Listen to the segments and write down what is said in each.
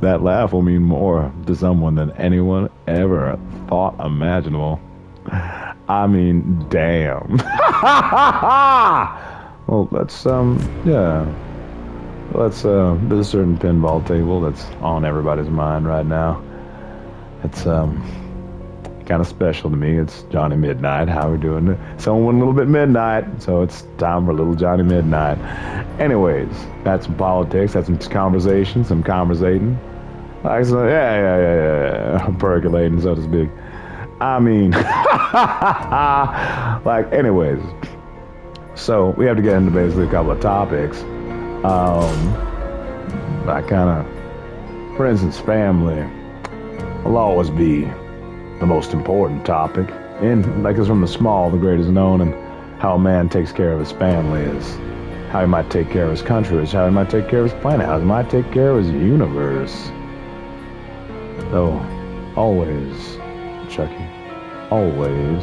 That laugh will mean more to someone than anyone ever thought imaginable. I mean, damn. Well, yeah. There's a certain pinball table that's on everybody's mind right now. It's, kind of special to me. It's Johnny Midnight. How we doing it? Someone went a little bit midnight, so it's time for a little Johnny Midnight. Anyways, that's some politics, that's some conversation, some conversating. Like, so, yeah. Percolating, so to speak. I mean, like, anyways. So, we have to get into basically a couple of topics. I kind of, for instance, family will always be the most important topic. And like it's from the small, the great is known, and how a man takes care of his family is how he might take care of his country, is how he might take care of his planet, how he might take care of his universe. So, always, Chucky, always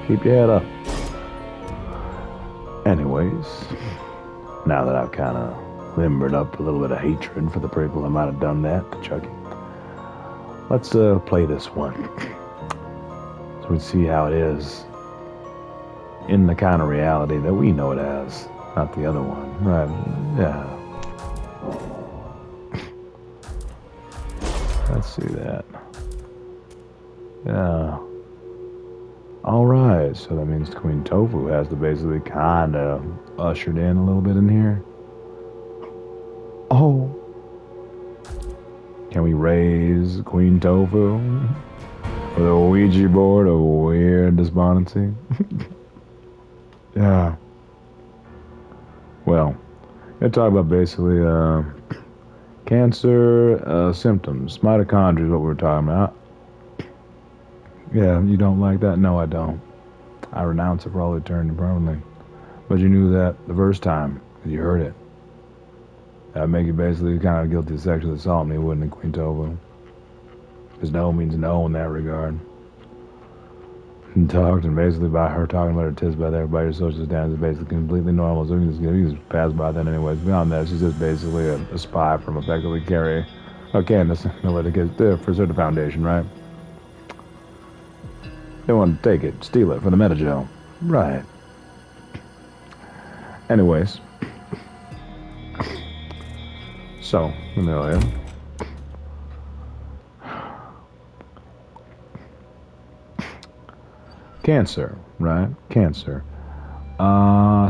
keep your head up. Anyways, now that I've kind of limbered up a little bit of hatred for the people that might have done that to Chucky, let's play this one, so we see how it is in the kind of reality that we know it as, not the other one, right? Yeah. Let's see that. Yeah. All right, so that means Queen TOFU has to basically kind of ushered in a little bit in here. Oh. Can we raise Queen TOFU with a Ouija board of weird despondency? Yeah. Well, I'm going to talk about basically cancer symptoms. Mitochondria is what we're talking about. Yeah, you don't like that? No, I don't. I renounce it for all eternity permanently. But you knew that the first time, because you heard it. That would make you basically kind of guilty of sexual assault, me, wouldn't it, Queen TOFU? Because no means no in that regard. And talked, and basically by her talking about her tits about everybody, her social standards is basically completely normal, so you can just pass by that anyways. Beyond that, she's just basically a spy from effectively Carrie. Oh, Candace, no way to get there for the foundation, right? They want to take it, steal it for the Metagel. Right. Anyways. So, Amelia. Cancer, right? Cancer.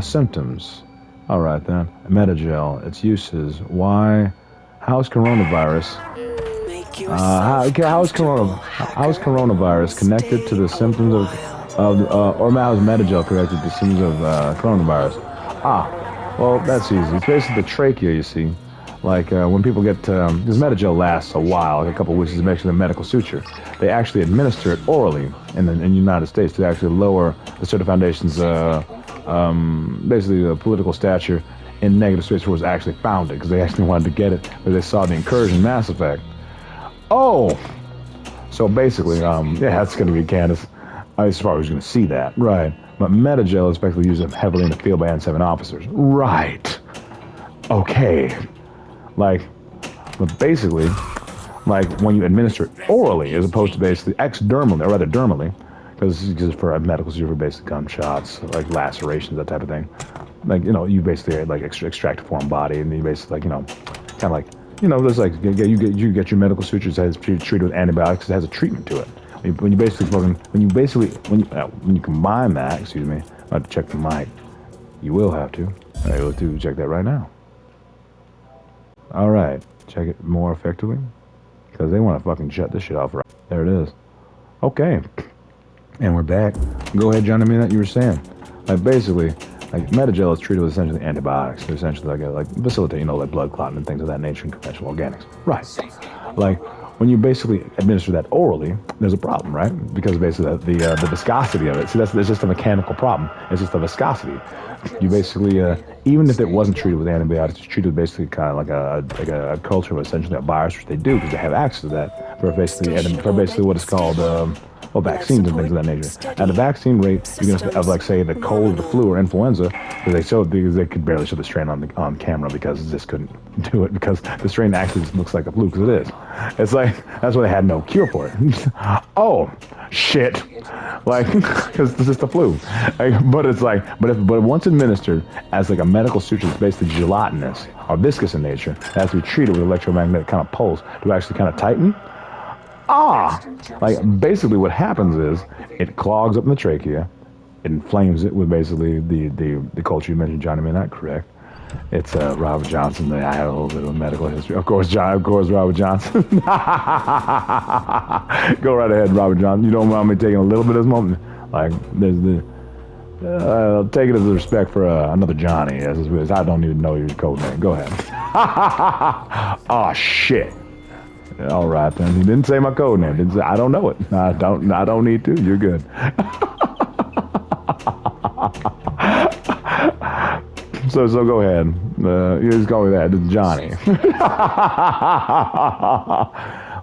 Symptoms. All right then. Metagel. Its uses. Why? How's coronavirus? How's coronavirus connected to the symptoms or how is Metagel connected to symptoms of coronavirus? Well, that's easy. It's basically the trachea, you see. Like when people get, because Metagel lasts a while, like a couple of weeks, it's actually a medical suture. They actually administer it orally in the United States to actually lower the Certain Foundation's, basically the political stature in negative space where it was actually founded, because they actually wanted to get it, because they saw the incursion Mass Effect. Oh! So basically, yeah, that's going to be Candace. As far as you're going to see that. Right. But Metagel is effectively used heavily in the field by N7 officers. Right. Okay. Like, but basically, like when you administer it orally as opposed to basically exdermally, or rather dermally, because for a medical procedure for basic gunshots, like lacerations, that type of thing. Like, you know, you basically like extract a foreign body, and you basically like, you know, kind of like, you know, there's like you get your medical sutures that is treated with antibiotics. It has a treatment to it. When you combine that, excuse me, I have to check the mic. You will have to. All right, let's check that right now. All right, check it more effectively, because they want to fucking shut this shit off. Right there, it is. Okay, and we're back. Go ahead, John. I mean that you were saying, like basically, like Metagel is treated with essentially antibiotics. They're essentially like facilitate, you know, like blood clotting and things of that nature in conventional organics. Right. Like when you basically administer that orally, there's a problem, right? Because basically the viscosity of it. See, that's just a mechanical problem. It's just the viscosity. You basically, even if it wasn't treated with antibiotics, it's treated basically kind of like a culture of essentially a virus, which they do because they have access to that for basically what is called Well, vaccines and things of that nature. At a vaccine rate, you're going to have, like, say, the cold, the flu, or influenza, because they could barely show the strain on camera because they just couldn't do it because the strain actually just looks like a flu because it is. It's like, that's why they had no cure for it. Oh, shit. Like, because it's just a flu. Like, but it's like, but once administered as like a medical suture, it's basically gelatinous or viscous in nature, it has to be treated with electromagnetic kind of pulse to actually kind of tighten. Like basically what happens is it clogs up in the trachea, it inflames it with basically the culture you mentioned, Johnny, may not correct. It's Robert Johnson. I have a little bit of medical history. Of course, Robert Johnson. Go right ahead, Robert Johnson. You don't mind me taking a little bit of this moment? Like, there's the... I'll take it as a respect for another Johnny. As I don't even know your code name. Go ahead. Oh, shit. All right, then. He didn't say my code name. Didn't say, I don't know it. I don't need to. You're good. So go ahead. You just call me that. It's Johnny.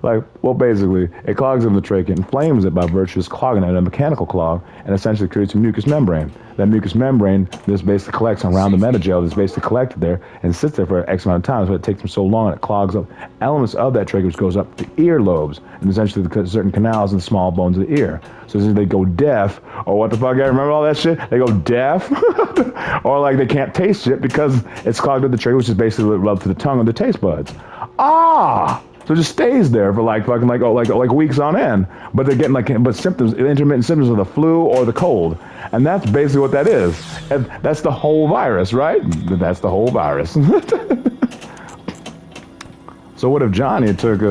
Like, well, basically, it clogs up the trachea, inflames it by virtue of clogging it, a mechanical clog, and essentially creates a mucous membrane. That mucous membrane just basically collects around the metagel that's basically collected there and sits there for X amount of time. So it takes them so long, and it clogs up elements of that trachea, which goes up the earlobes and essentially certain canals and small bones of the ear. So they go deaf, or what the fuck, I remember all that shit? They go deaf, or like they can't taste shit because it's clogged up the trachea, which is basically rubbed to the tongue of the taste buds. So it just stays there for like fucking like weeks on end. But they're getting symptoms, intermittent symptoms of the flu or the cold. And that's basically what that is. And that's the whole virus, right? That's the whole virus. So what if Johnny took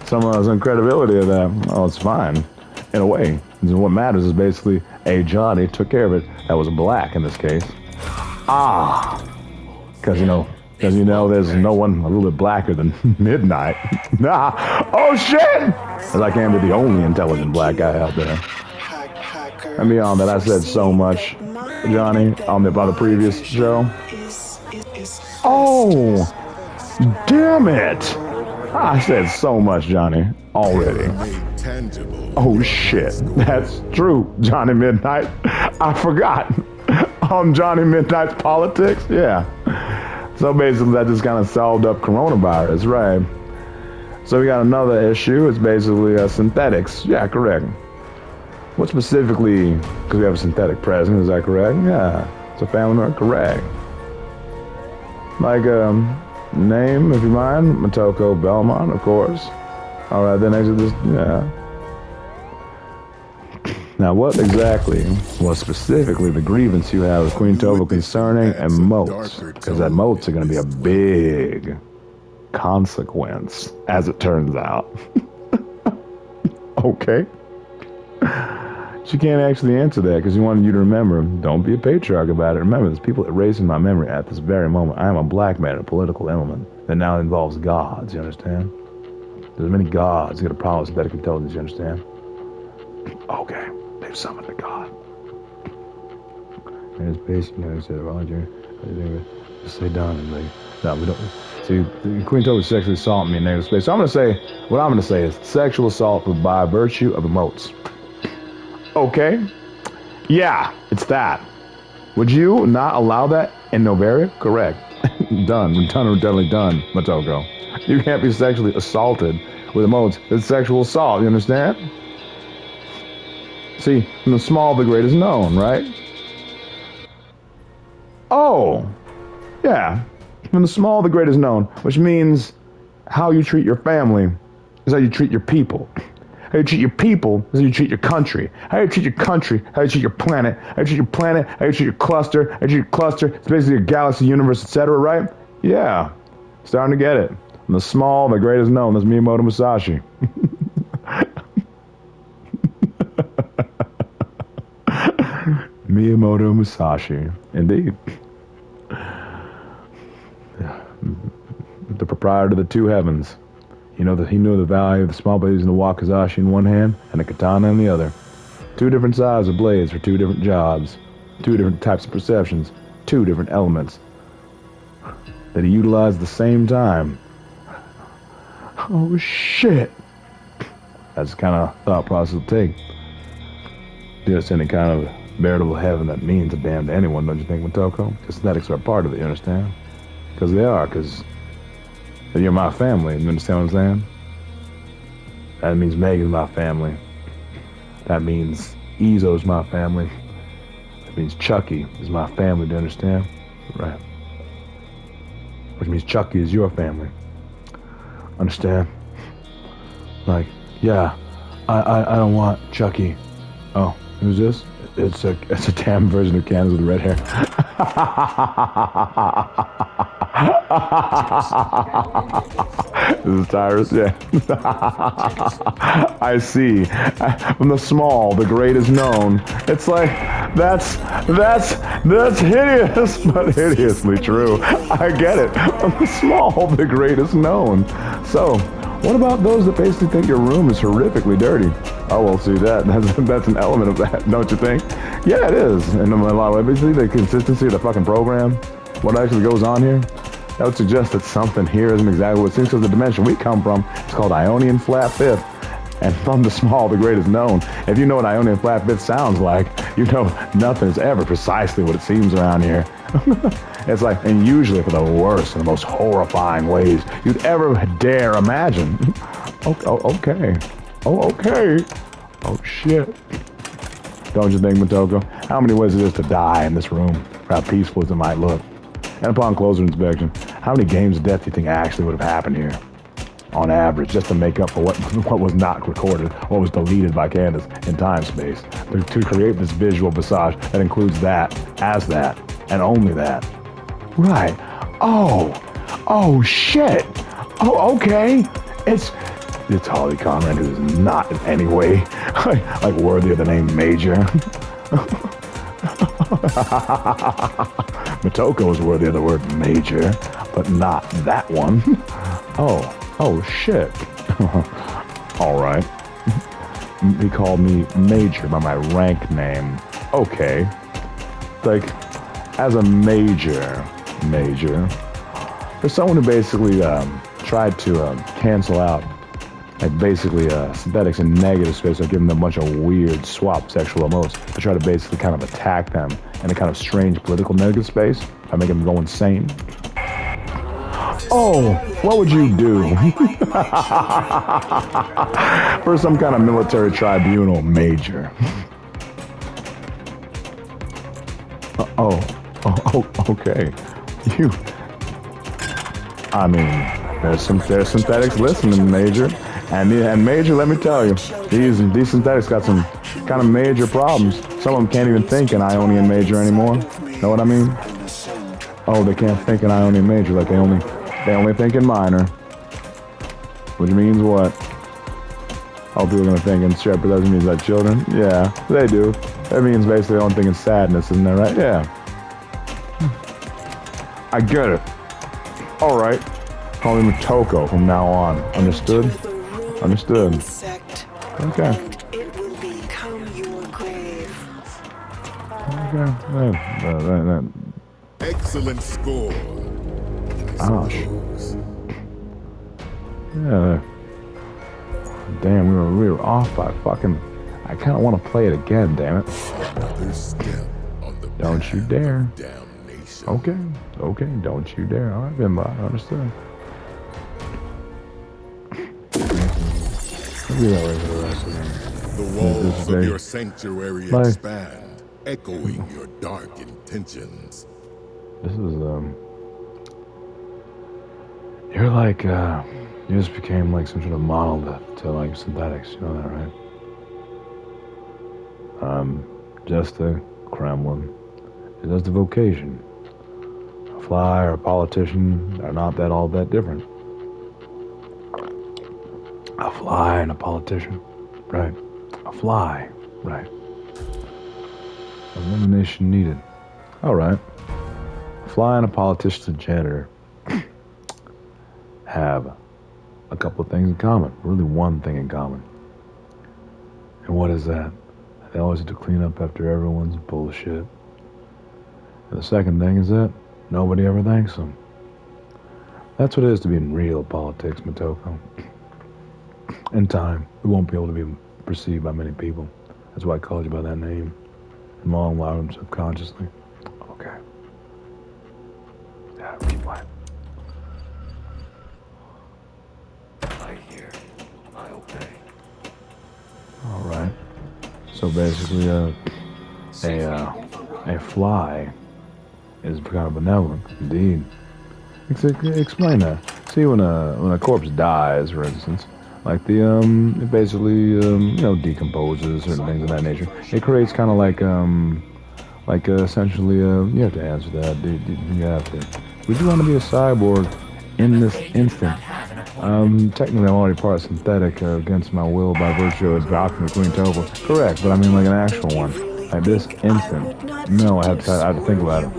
some credibility of that? Oh, it's fine, in a way. And what matters is basically, Johnny took care of it. That was black in this case. Because there's no one a little bit blacker than Midnight. Oh shit! As I can't be the only intelligent black guy out there. And beyond that, I said so much, Johnny, on the previous show. Oh, damn it! I said so much, Johnny, already. Oh shit, that's true, Johnny Midnight. I forgot. On Johnny Midnight's politics, yeah. So basically, that just kind of solved up coronavirus, right? So we got another issue. It's basically synthetics. Yeah, correct. What specifically? Because we have a synthetic president. Is that correct? Yeah, it's a family member. Correct. Like name, if you mind, Matoko Belmont, of course. All right, then next to this, yeah. Now, what exactly was specifically the grievance you have with Queen TOFU concerning emotes? Because that emotes are going to be a big consequence, as it turns out. Okay. She can't actually answer that because she wanted you to remember, don't be a patriarch about it. Remember, there's people erasing my memory at this very moment. I am a black man, a political element that now involves gods, you understand? There's many gods that got a problem with synthetic intelligence, you understand? Okay. They've summoned a god. And it's basically, I said, Roger, just say done. And like, no, we don't. See, Queen TOFU sexually assaulted me in negative space. So I'm going to say, what I'm going to say is sexual assault by virtue of emotes. Okay. Yeah, it's that. Would you not allow that in Novaria? Correct. Done. Definitely done, Matoko. You can't be sexually assaulted with emotes. It's sexual assault, you understand? See, from the small, the great is known, right? Oh, yeah. From the small, the great is known, which means how you treat your family is how you treat your people. How you treat your people is how you treat your country. How you treat your country, how you treat your planet. How you treat your planet, how you treat your cluster. How you treat your cluster, it's basically your galaxy, universe, etc., right? Yeah, starting to get it. From the small, the great is known. That's Miyamoto Musashi. Miyamoto Musashi, indeed. The proprietor of the two heavens. He knew the value of the small blades in the wakizashi in one hand and a katana in the other. Two different sizes of blades for two different jobs. Two different types of perceptions. Two different elements that he utilized at the same time. Oh shit. That's the kind of thought process it'll take. Just any kind of veritable heaven that means a damn to anyone, don't you think, Motoko? Aesthetics are a part of it, you understand? Because they are, because you're my family, you understand what I'm saying? That means Megan's my family. That means Ezo's my family. That means Chucky is my family, do you understand? Right. Which means Chucky is your family. Understand? Like, yeah, I don't want Chucky. Oh, who's this? It's a damn version of Candace with red hair. This is Tyrus, yeah. I see. From the small, the great is known. It's like that's hideous, but hideously true. I get it. From the small, the great is known. So, what about those that basically think your room is horrifically dirty? Oh, well, see, that's an element of that, don't you think? Yeah, it is. In a lot of ways, basically, the consistency of the fucking program, what actually goes on here, that would suggest that something here isn't exactly what it seems, because the dimension we come from is called Ionian flat fifth. And from the small, the great is known. If you know what Ionian flat fifth sounds like, you know nothing is ever precisely what it seems around here. It's like, and usually for the worst and the most horrifying ways you'd ever dare imagine. Okay. Oh, okay. Oh, shit. Don't you think, Motoko? How many ways it is to die in this room, for how peaceful as it might look? And upon closer inspection, how many games of death do you think actually would have happened here? On average, just to make up for what was not recorded, what was deleted by Candace in time-space, to create this visual visage that includes that, as that, and only that. Right. Oh, shit. Oh, okay. It's Holly Conrad, who is not in any way like worthy of the name Major. Motoko is worthy of the word Major, but not that one. Oh, shit. All right. He called me Major by my rank name. Okay. Like, as a major, there's someone who basically tried to cancel out, like, basically synthetics in negative space, like giving them a bunch of weird swap sexual emotes to try to basically kind of attack them in a kind of strange political negative space by making them go insane. Oh, what would you do? For some kind of military tribunal, Major. Okay. I mean, there's synthetics listening, Major. And Major, let me tell you, these synthetics got some kind of major problems. Some of them can't even think in Ionian major anymore. Know what I mean? Oh, they can't think in Ionian major, like they only think in minor. Which means what? Oh, people are gonna think in shepherd, doesn't mean that children? Yeah, they do. That means basically they don't think in sadness, isn't that right? Yeah. I get it. Alright. Call me Motoko from now on. Understood? Understood. Okay. It will become your grave. Okay. Excellent score. Ouch. Yeah. Damn, we were off by fucking. I kind of want to play it again. Damn it. Another step on the Don't you dare. damnation. Okay. Don't you dare. All right, Pinball. I understand. I'll be that way for the rest of them. The walls of your sanctuary expand, echoing your dark intentions. This is you're like you just became like some sort of model to like synthetics. You know that, right? Just a Kremlin. It's just a vocation. A fly or a politician are not all that different. A fly and a politician, right? A fly, right? Elimination needed. All right. A fly and a politician's a janitor have a couple of things in common. Really, one thing in common. And what is that? They always have to clean up after everyone's bullshit. And the second thing is that nobody ever thanks them. That's what it is to be in real politics, Motoko. In time, we won't be able to be perceived by many people as That's why I called you by that name. I'm all allowed him subconsciously. Okay. Yeah, keep playing. I hear. I obey. Alright. So basically, a fly is kind of benevolent, indeed. Explain that. See, when a corpse dies, for instance, like it basically decomposes, certain things of that nature. It creates kind of like essentially you have to answer that. You have to. Would you want to be a cyborg in this instant? Technically, I'm already part synthetic against my will by virtue of adopting the Queen TOFU. Correct, but I mean like an actual one. Like this instant. No, I had to think about it.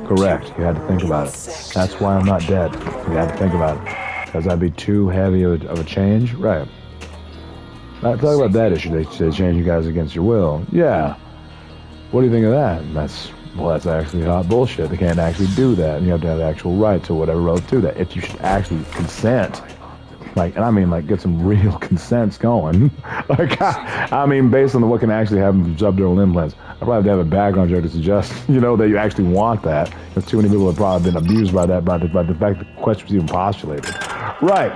Correct, you had to think about it. That's why I'm not dead. You had to think about it. Because I'd be too heavy of a change? Right. Now, talk about that issue. They change you guys against your will. Yeah. What do you think of that? That's actually hot bullshit. They can't actually do that. You have to have actual rights or whatever else to that. If you should actually consent. Like, and I mean, like, get some real consents going. Like, I mean, based on what can actually happen from subdermal implants, I probably have to have a background check to suggest, that you actually want that. Because too many people have probably been abused by that, by the fact that the question was even postulated. Right.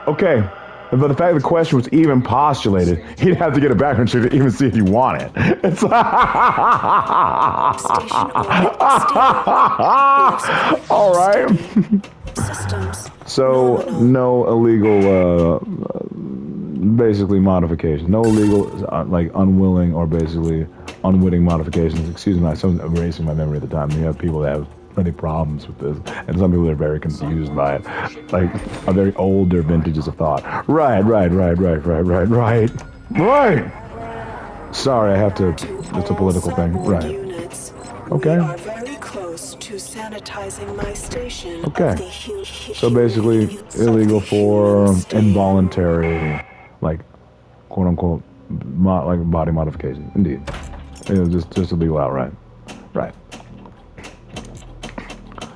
Okay. But the fact the question was even postulated, he'd have to get a background check to even see if you want it. It's all right. Systems. So no illegal, basically modifications. No illegal, like unwilling or basically unwitting modifications. Excuse me, I'm erasing my memory at the time. You have people that have many problems with this, and some people are very confused by it. Like a very older vintages of thought. Right. Sorry, I have to. It's a political thing. Right. Units. Okay. We are very close to sanitizing my station. Okay. So basically, illegal for involuntary, like, quote unquote, like body modification. Indeed. Just illegal outright. Right.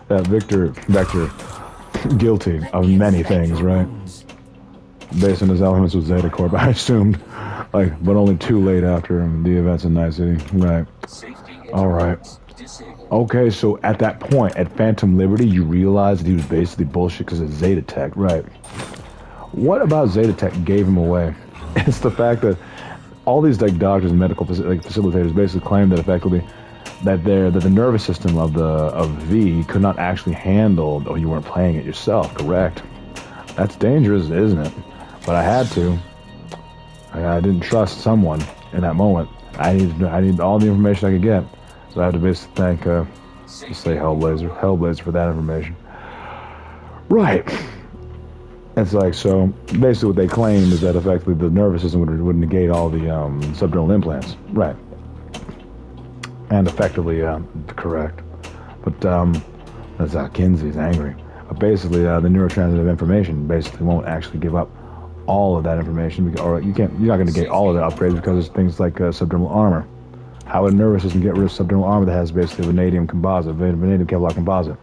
That Vector, guilty of many things, right? Based on his elements with Zeta Corp, I assumed. Like, but only too late after the events in Night City. Right. Alright. Okay, so at that point, at Phantom Liberty, you realized that he was basically bullshit because of Zeta Tech, right? What about Zeta Tech gave him away? It's the fact that all these like doctors and medical facilitators basically claim that effectively that the nervous system of V could not actually handle. Oh, you weren't playing it yourself, correct? That's dangerous, isn't it? But I had to. I didn't trust someone in that moment. I need all the information I could get. So I have to basically thank, let's say Hellblazer for that information. Right. It's like, so basically what they claim is that effectively the nervous system would negate all the subdermal implants. Right. And effectively, correct. But that's Kinsey's angry. But basically, the neurotransmitter information basically won't actually give up all of that information, or you're not going to get all of the upgrades because there's things like subdermal armor. How would a nervous system get rid of subdermal armor that has basically vanadium composite, vanadium Kevlar composite?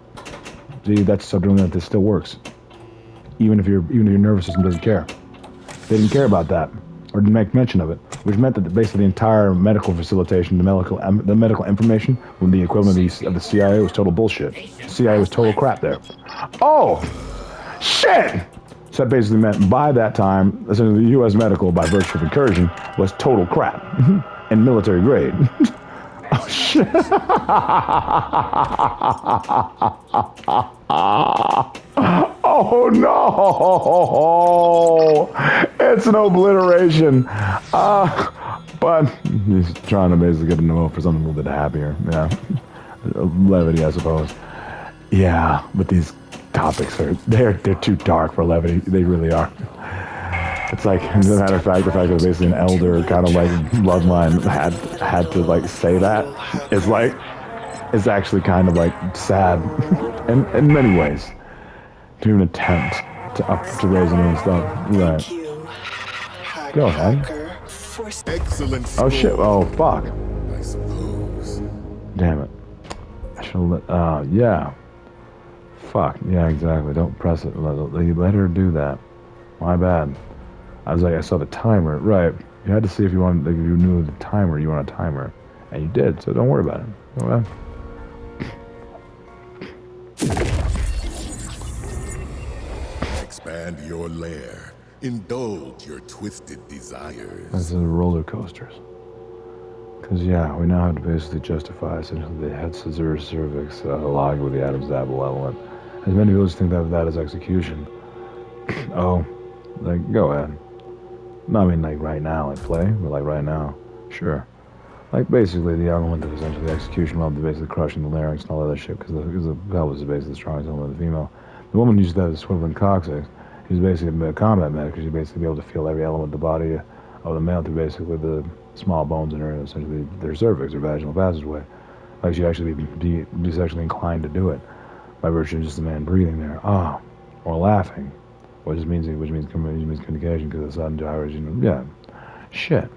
See, that's subdermal that still works, even if your nervous system doesn't care. They didn't care about that, or didn't make mention of it, which meant that basically the entire medical facilitation, the medical information, when the equivalent of the CIA was total bullshit. The CIA was total crap there. Oh, shit! So that basically meant by that time, essentially the U.S. medical, by virtue of incursion, was total crap and military grade. Oh shit! Oh no! It's an obliteration. But he's trying to basically get a note for something a little bit happier. Yeah, levity, I suppose. Yeah, but these topics they're too dark for levity. They really are. It's like, as a matter of fact, the fact that basically an elder kind of like bloodline had to like say that is like, it's actually kind of like sad in many ways to even attempt to raise them and stuff. Right. Go ahead. Excellent Oh score, shit. Oh fuck. I suppose. Damn it. I should let. Yeah. Fuck. Yeah, exactly. Don't press it. Let her do that. My bad. I was like, I saw the timer. Right. You had to see if you wanted, like, if you knew the timer, you want a timer. And you did, so don't worry about it. Okay? Expand your lair. Indulge your twisted This desires. is roller coasters. Because, yeah, we now have to basically justify essentially the head scissors cervix log with the Adam's apple element. As many people just think that that is execution. Oh, like, go ahead. No, I mean, like, right now, like, play, but, like, right now, sure. Like, basically, the element of essentially execution while basically crushing the larynx and all that other shit, because the pelvis is basically the strongest element of the female. The woman used that as swiveling coccyx. She's basically a combat medic, because she'd basically be able to feel every element of the body of the male through basically the small bones in her, essentially their cervix, or vaginal passageway. Like, she'd actually be sexually inclined to do it by virtue of just the man breathing there. Ah, or laughing, which means communication, because it's sudden gyros, you know, yeah, shit.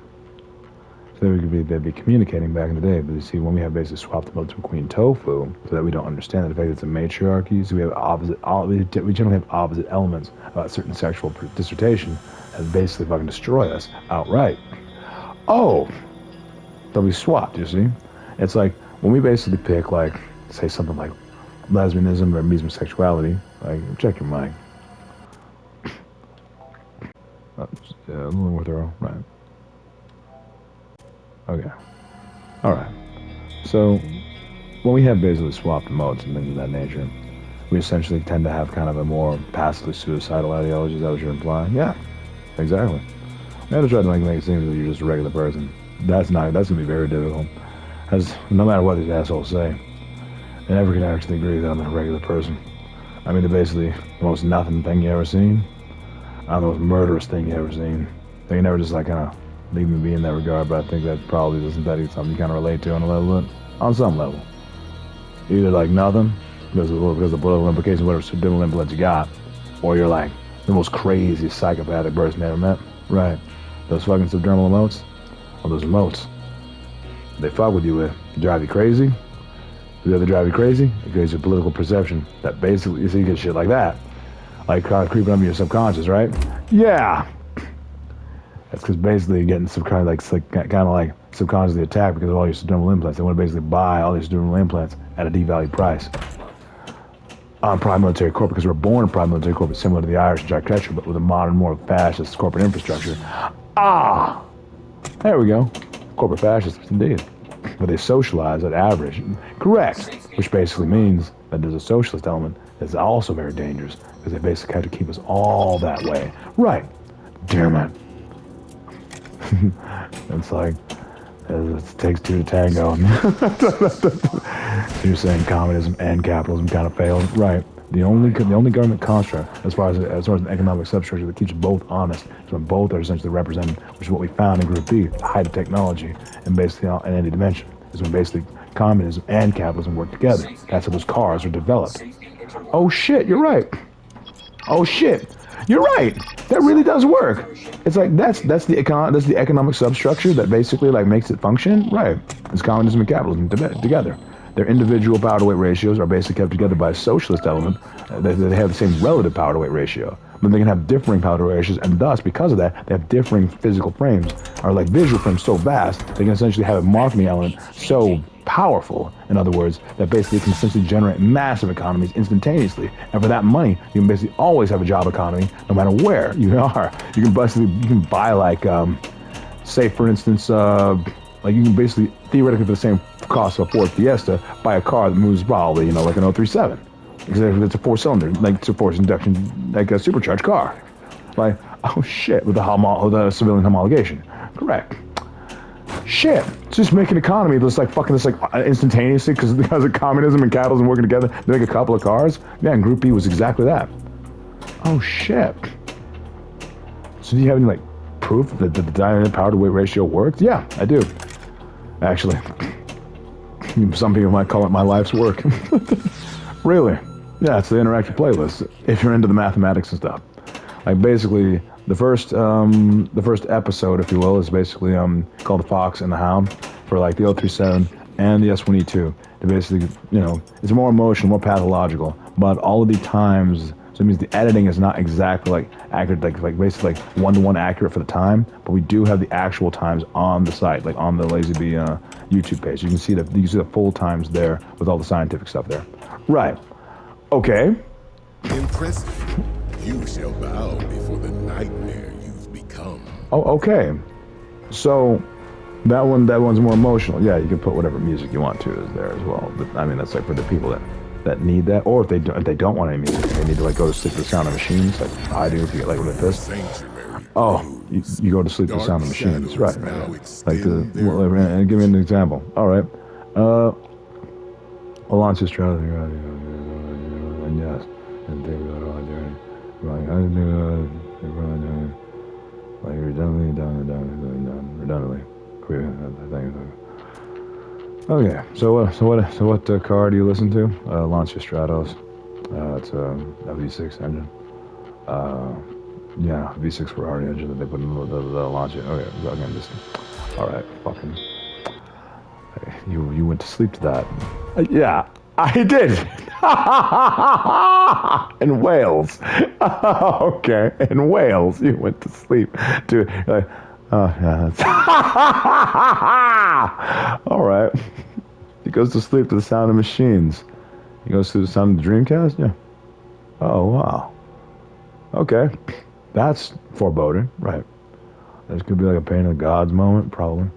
So they'd be communicating back in the day, but you see, when we have basically swapped them out to Queen TOFU, so that we don't understand the fact that it's a matriarchy, so we have we generally have opposite elements about certain sexual dissertation that basically fucking destroy us outright. Oh, they'll be swapped, you see? It's like, when we basically pick, like, say something like lesbianism or mesosexuality, like, check your mic. A little more thorough, right. Okay. Alright. So, when we have basically swapped modes and things of that nature, we essentially tend to have kind of a more passively suicidal ideology. Is that what you're implying? Yeah, exactly. We have to try to make it seem that you're just a regular person. That's going to be very difficult. As no matter what these assholes say, they never can actually agree that I'm a regular person. I mean, they're basically the most nothing thing you ever seen. I'm the most murderous thing you ever seen. They can never just like kind of leave me be in that regard, but I think that probably isn't that even something you kind of relate to on a level, on some level. Either like nothing, because of the political implications, whatever subliminal implants you got, or you're like the most crazy psychopathic person I ever met. Right. Those fucking subdermal emotes, or those emotes, they fuck with you with, drive you crazy. Do they drive you crazy? It creates your political perception that basically, you see, you get shit like that. Like creeping up your subconscious, right? Yeah. That's because basically you're getting some kind of like subconsciously attacked because of all your subdermal implants. They want to basically buy all these subdermal implants at a devalued price. On prime military corporate, because we're born in prime military corporate, similar to the Irish and Jack Ketchum, but with a modern, more fascist corporate infrastructure. Ah, there we go. Corporate fascists, indeed. But they socialize at average. Correct. Which basically means that there's a socialist element that's also very dangerous, because they basically have to keep us all that way. Right. Damn it. It's like, it takes two to tango. So you're saying communism and capitalism kind of failed, right? The only government construct, as far as an economic substructure that keeps both honest, is when both are essentially represented, which is what we found in Group B, the height of technology, and basically in any dimension, is when basically communism and capitalism work together. That's how those cars are developed. Oh shit, you're right. Oh shit, you're right. That really does work. It's like that's the economic substructure that basically like makes it function. Right. It's communism and capitalism together. Their individual power to weight ratios are basically kept together by a socialist element. They have the same relative power to weight ratio, but they can have differing power to weight ratios, and thus, because of that, they have differing physical frames, or like visual frames so vast, they can essentially have a marketing element so powerful, in other words, that basically can essentially generate massive economies instantaneously. And for that money, you can basically always have a job economy, no matter where you are. You can buy like, say for instance, like you can basically, theoretically for the same cost of a Ford Fiesta, buy a car that moves probably, you know, like an 037. Because it's a four-cylinder, like it's a forced induction, like a supercharged car. Like, oh shit, with the civilian homologation. Correct. Shit, just make an economy that's like fucking this like instantaneously because of communism and capitalism working together. They make a couple of cars. Yeah, and Group B was exactly that. Oh shit. So do you have any like proof that the dynamic power to weight ratio works? Yeah, I do. Actually, some people might call it my life's work. Really? Yeah, it's the interactive playlist. If you're into the mathematics and stuff, like basically the first episode, if you will, is basically called The Fox and the Hound for like the 037 and the S1E2. To basically, you know, it's more emotional, more pathological, but all of the times. So So it means the editing is not exactly like accurate, like basically like one-to-one accurate for the time, but we do have the actual times on the site, like on the LazyB YouTube page. You can see the full times there with all the scientific stuff there. Right. Okay. Impressive. You shall bow before the nightmare you've become. Oh, okay. So that one's more emotional. Yeah, you can put whatever music you want to is there as well. But I mean, that's like for the people that need that, or if they don't want any music, they need to like go to sleep to the sound of machines, like I do. If you get like with this, you go to sleep to the sound of machines, right? Like and give me an example. All right, launch this strategy, and yes, and they like redundantly. Okay, so what car do you listen to? Lancia Stratos. It's a V6 engine. Yeah, V6 Ferrari engine that they put in the Lancia. Okay, again, this. All right, fucking. Hey, you went to sleep to that. Yeah, I did. In Wales. Okay, in Wales, you went to sleep to like. Oh yeah. That's all right. He goes to sleep to the sound of machines. He goes to the sound of the Dreamcast. Yeah. Oh wow. Okay, that's foreboding, right? This could be like a pain in the gods moment, probably.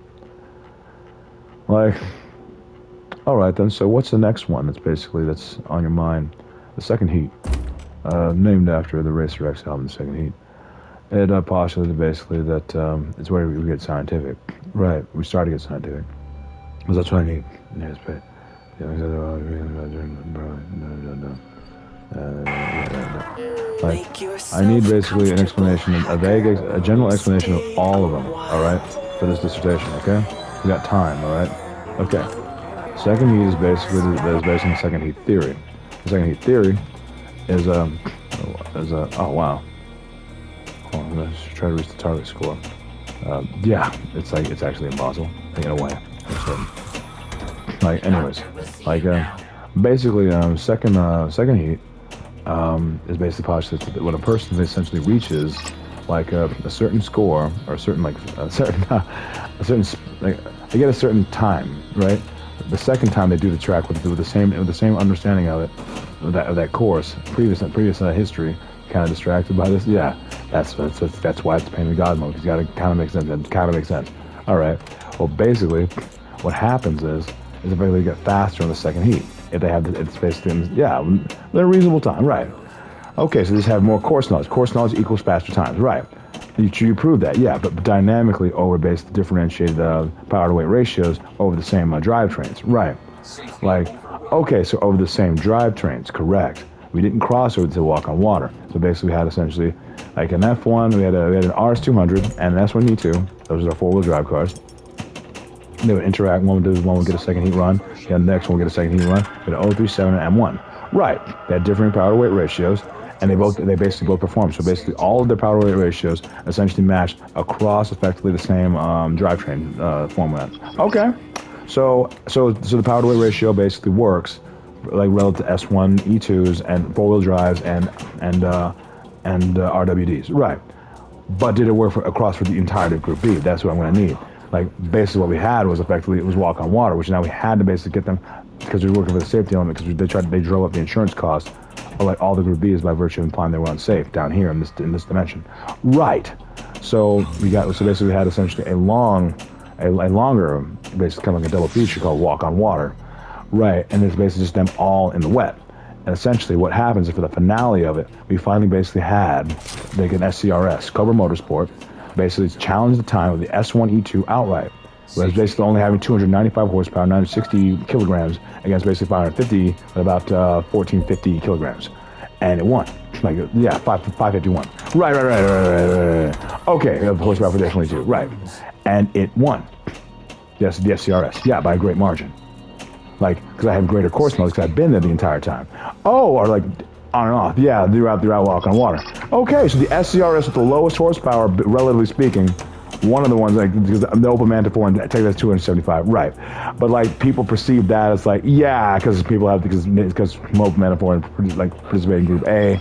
Like, all right then. So what's the next one? That's on your mind. The Second Heat, named after the Racer X album, The Second Heat. It postulated basically that it's where we get scientific. Right, we start to get scientific. Because that's what I need. Like, I need basically an explanation, a general explanation of all of them, alright? For this dissertation, okay? We got time, alright? Okay. Second heat is based on the second heat theory. The second heat theory is oh wow. Hold on, let's try to reach the target score. Yeah, it's actually impossible in a way. Like, anyways, like basically, second heat is basically postulates that when a person essentially reaches like a certain score or a certain like they get a certain time, right? The second time they do the track with the same understanding of it, of that course, previous history, kind of distracted by this. Yeah, that's why it's pain in the god mode. Because you got to kind of make sense. It kind of makes sense. All right. Well, basically, what happens is effectively they get faster in the second heat. If they have, it's basically within a reasonable time. Right. Okay. So they just have more course knowledge. Course knowledge equals faster times. Right. You prove that, yeah, but dynamically over based differentiated power to weight ratios over the same drivetrains, right? Like, okay, so over the same drivetrains, correct. We didn't cross over to walk on water. So basically we had essentially like an F1, we had an RS200 and an S1E2. Those are our four-wheel drive cars. They would interact, one would get a second heat run, the next one would get a second heat run, we had an 037 and M1. Right, they had differing power to weight ratios. And they basically both perform. So basically, all of their power weight ratios essentially matched across effectively the same drivetrain format. Okay, so the power to weight ratio basically works like relative to S1 E2s and four wheel drives and RWDs, right? But did it work across for the entirety of Group B? That's what I'm going to need. Like basically, what we had was effectively it was walk on water, which now we had to basically get them because we were working for the safety element because they drove up the insurance cost. Like all the Group B's by virtue of implying they were unsafe down here in this dimension, right? So basically we had essentially a longer, basically kind of like a double feature called Walk on Water, right? And it's basically just them all in the wet. And essentially what happens is for the finale of it, we finally basically had like an SCRS, Cobra Motorsport, basically challenged the time of the S1E2 outright. Whereas basically only having 295 horsepower, 960 kilograms against basically 550 at about 1450 kilograms. And it won. Like, yeah, 551. Right. Okay, horsepower for the S1E2, right. And it won. Yes, the SCRS. Yeah, by a great margin. Like, because I have greater course knowledge because I've been there the entire time. Oh, or like on and off. Yeah, throughout walk on water. Okay, so the SCRS with the lowest horsepower, relatively speaking, one of the ones, like, because the Open Manta 4 and take that's 275, right? But like people perceive that as like, yeah, because Open Manta 4 like participate in Group A,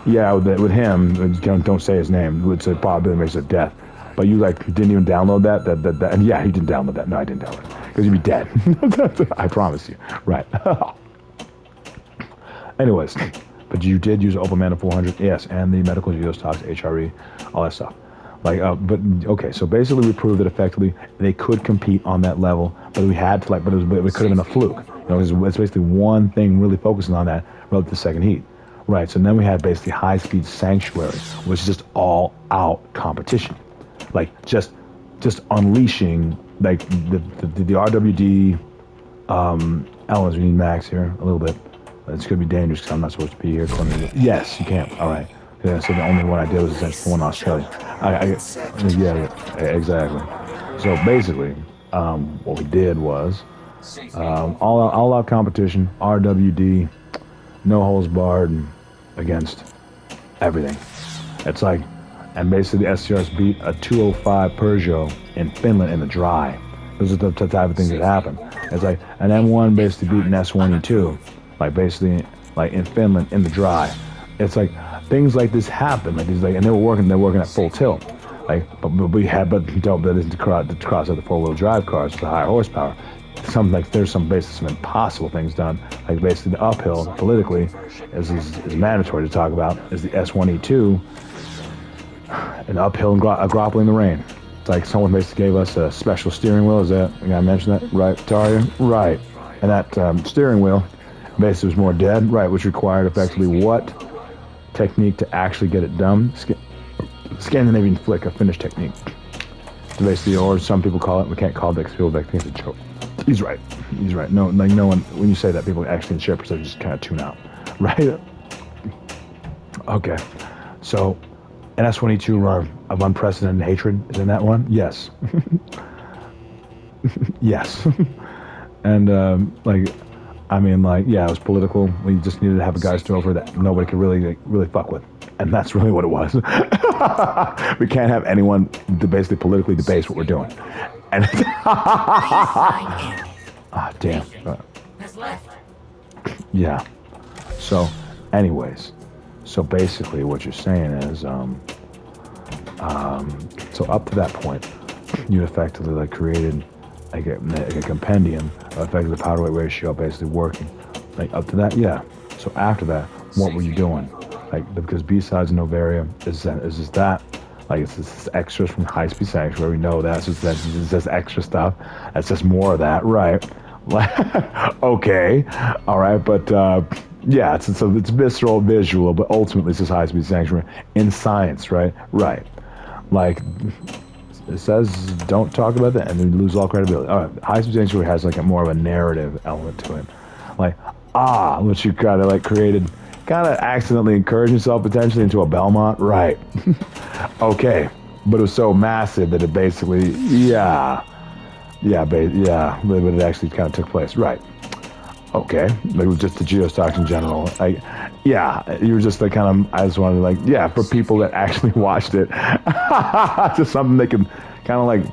Yeah, with him, don't say his name. It's a probability of death. But you like didn't even download that. And yeah, he didn't download that. No, I didn't download it because you'd be dead. I promise you. Right. Anyways, but you did use Open Mana 400, yes, and the medical geostox, HRE, all that stuff. Like, but okay, so basically we proved that effectively they could compete on that level, but we had to but it could have been a fluke. It's basically one thing really focusing on that relative to second heat. Right, so then we had basically high-speed sanctuary, which is just all-out competition, like just unleashing like the RWD elements. We need Max here a little bit. It's gonna be dangerous because I'm not supposed to be here. Yes, you can. All right. Yeah, so the only one I did was essentially one in Australia. Yeah, exactly. So basically, what we did was all out competition, RWD, no holes barred against everything. It's like, and basically the SCRs beat a 205 Peugeot in Finland in the dry. Those are the type of things that happen. It's like an M1 basically beat an S1E2, like basically like in Finland in the dry. It's like things like this happen. Like these, like, and they're working at full tilt. Like, but that isn't to cross other 4-wheel drive cars with higher horsepower. There's some impossible things done. Like basically the uphill politically is mandatory to talk about is the S1E2, an uphill and grappling the rain. It's like someone basically gave us a special steering wheel. Is that, you gotta mention that, right, Taria? Right. And that steering wheel basically was more dead, right, which required effectively what technique to actually get it done? Scandinavian flick, a Finnish technique. So basically, or some people call it, we can't call it because people think it's a joke. He's right. He's right. No, like no one, when you say that, people actually in share percentage just kind of tune out, right? Okay. So, an S1E2 run of unprecedented hatred is in that one? Yes. Yes. And, yeah, it was political. We just needed to have a guy's over that nobody could really fuck with. And that's really what it was. We can't have anyone to basically politically debase what we're doing. And damn. Yeah. So, anyways, so basically what you're saying is, so up to that point, you effectively like created like a compendium of effectively the power weight ratio basically working. Like up to that, yeah. So after that, what were you doing? Like, because B-sides and Novaria is just that. Like, it's just extras from High Speed Sanctuary. We know that. So that's just extra stuff. That's just more of that, right? Okay. All right. But, yeah, it's visceral, visual, but ultimately it's just High Speed Sanctuary in science, right? Right. Like, it says don't talk about that and then lose all credibility. All right. High Speed Sanctuary has like a more of a narrative element to it. Like, what you kind of like created, kind of accidentally encouraged yourself potentially into a Belmont, right? Okay, but it was so massive that it basically, but it actually kind of took place, right? Okay, like it was just the geostocks in general. Like, yeah, you were just like kind of, I just wanted to like, yeah, for people that actually watched it, just something they can kind of like,